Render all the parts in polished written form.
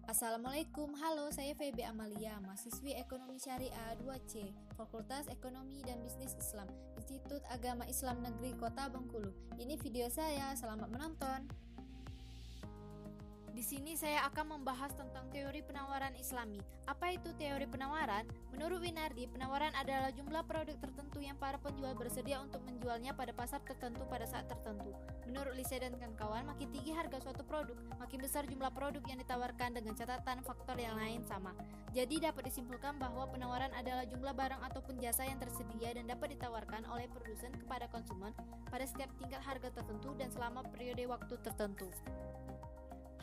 Assalamualaikum, halo saya Feby Amalia, mahasiswi Ekonomi Syariah 2C, Fakultas Ekonomi dan Bisnis Islam, Institut Agama Islam Negeri Kota Bengkulu. Ini video saya, selamat menonton. Di sini saya akan membahas tentang teori penawaran Islami. Apa itu teori penawaran? Menurut Winardi, penawaran adalah jumlah produk tertentu yang para penjual bersedia untuk menjualnya pada pasar tertentu pada saat tertentu. Menurut Lise dan kawan-kawan, makin tinggi harga suatu produk, makin besar jumlah produk yang ditawarkan dengan catatan faktor yang lain sama. Jadi dapat disimpulkan bahwa penawaran adalah jumlah barang ataupun jasa yang tersedia dan dapat ditawarkan oleh produsen kepada konsumen pada setiap tingkat harga tertentu dan selama periode waktu tertentu.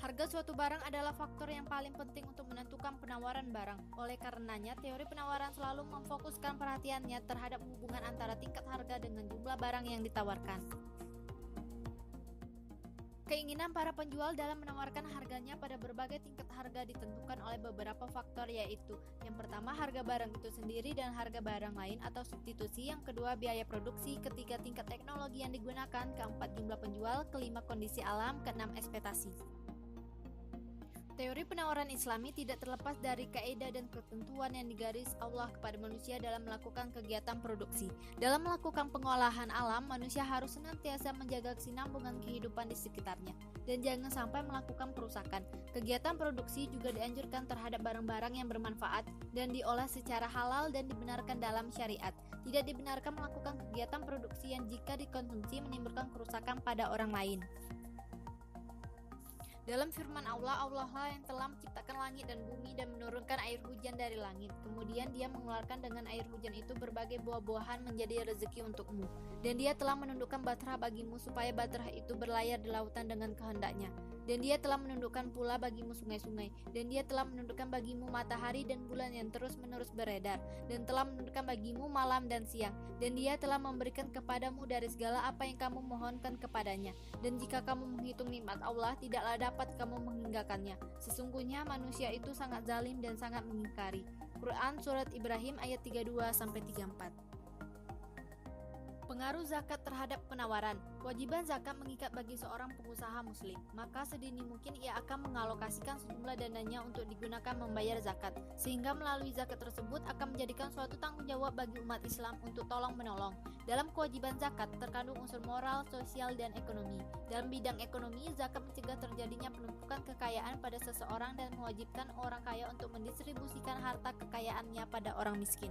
Harga suatu barang adalah faktor yang paling penting untuk menentukan penawaran barang. Oleh karenanya, teori penawaran selalu memfokuskan perhatiannya terhadap hubungan antara tingkat harga dengan jumlah barang yang ditawarkan. Keinginan para penjual dalam menawarkan harganya pada berbagai tingkat harga ditentukan oleh beberapa faktor, yaitu yang pertama harga barang itu sendiri dan harga barang lain atau substitusi, yang kedua biaya produksi, ketiga tingkat teknologi yang digunakan, keempat jumlah penjual, kelima kondisi alam, keenam ekspektasi. Teori penawaran Islami tidak terlepas dari kaidah dan ketentuan yang digaris Allah kepada manusia dalam melakukan kegiatan produksi. Dalam melakukan pengolahan alam, manusia harus senantiasa menjaga kesinambungan kehidupan di sekitarnya dan jangan sampai melakukan perusakan. Kegiatan produksi juga dianjurkan terhadap barang-barang yang bermanfaat dan diolah secara halal dan dibenarkan dalam syariat. Tidak dibenarkan melakukan kegiatan produksi yang jika dikonsumsi menimbulkan kerusakan pada orang lain. Dalam firman Allah, Allah lah yang telah menciptakan langit dan bumi dan menurunkan air hujan dari langit. Kemudian dia mengeluarkan dengan air hujan itu berbagai buah-buahan menjadi rezeki untukmu. Dan dia telah menundukkan bahtera bagimu supaya bahtera itu berlayar di lautan dengan kehendaknya. Dan dia telah menundukkan pula bagimu sungai-sungai. Dan dia telah menundukkan bagimu matahari dan bulan yang terus-menerus beredar. Dan telah menundukkan bagimu malam dan siang. Dan dia telah memberikan kepadamu dari segala apa yang kamu mohonkan kepadanya. Dan jika kamu menghitung nikmat Allah, tidaklah dapat kamu menghinggakannya. Sesungguhnya manusia itu sangat zalim dan sangat mengingkari. Quran Surat Ibrahim ayat 32-34. Pengaruh zakat terhadap penawaran. Kewajiban zakat mengikat bagi seorang pengusaha muslim, maka sedini mungkin ia akan mengalokasikan sejumlah dananya untuk digunakan membayar zakat, sehingga melalui zakat tersebut akan menjadikan suatu tanggung jawab bagi umat Islam untuk tolong-menolong. Dalam kewajiban zakat terkandung unsur moral, sosial, dan ekonomi. Dalam bidang ekonomi, zakat mencegah terjadinya penumpukan kekayaan pada seseorang dan mewajibkan orang kaya untuk mendistribusikan harta kekayaannya pada orang miskin.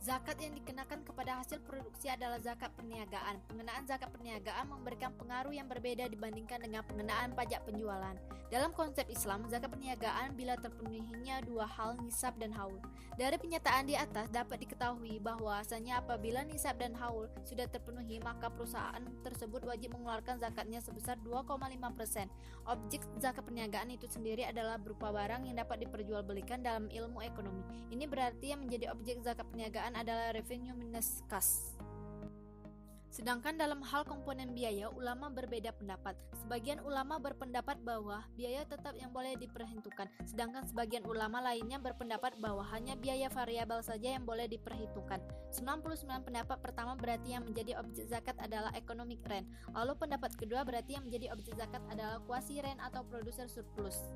Zakat yang dikenakan kepada hasil produksi adalah zakat perniagaan. Pengenaan zakat perniagaan memberikan pengaruh yang berbeda dibandingkan dengan pengenaan pajak penjualan. Dalam konsep Islam, zakat perniagaan bila terpenuhinya dua hal, nisab dan haul. Dari penyataan di atas dapat diketahui bahwasanya apabila nisab dan haul sudah terpenuhi, maka perusahaan tersebut wajib mengeluarkan zakatnya sebesar 2,5%. Objek zakat perniagaan itu sendiri adalah berupa barang yang dapat diperjualbelikan dalam ilmu ekonomi. Ini berarti yang menjadi objek zakat perniagaan adalah revenue minus cost. Sedangkan dalam hal komponen biaya, ulama berbeda pendapat. Sebagian ulama berpendapat bahwa biaya tetap yang boleh diperhitungkan, sedangkan sebagian ulama lainnya berpendapat bahwa hanya biaya variabel saja yang boleh diperhitungkan. 99 pendapat pertama berarti yang menjadi objek zakat adalah economic rent, lalu pendapat kedua berarti yang menjadi objek zakat adalah quasi rent atau producer surplus.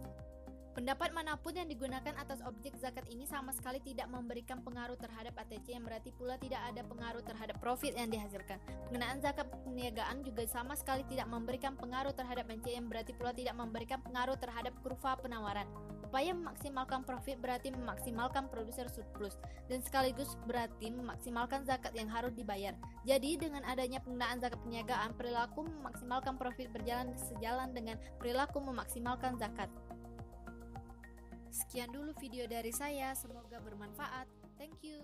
Pendapat manapun yang digunakan atas objek zakat ini sama sekali tidak memberikan pengaruh terhadap ATC, yang berarti pula tidak ada pengaruh terhadap profit yang dihasilkan. Pengenaan zakat perniagaan juga sama sekali tidak memberikan pengaruh terhadap NC, yang berarti pula tidak memberikan pengaruh terhadap kurva penawaran. Upaya memaksimalkan profit berarti memaksimalkan produser surplus, dan sekaligus berarti memaksimalkan zakat yang harus dibayar. Jadi dengan adanya pengenaan zakat perniagaan, perilaku memaksimalkan profit berjalan sejalan dengan perilaku memaksimalkan zakat. Sekian dulu video dari saya, semoga bermanfaat. Thank you.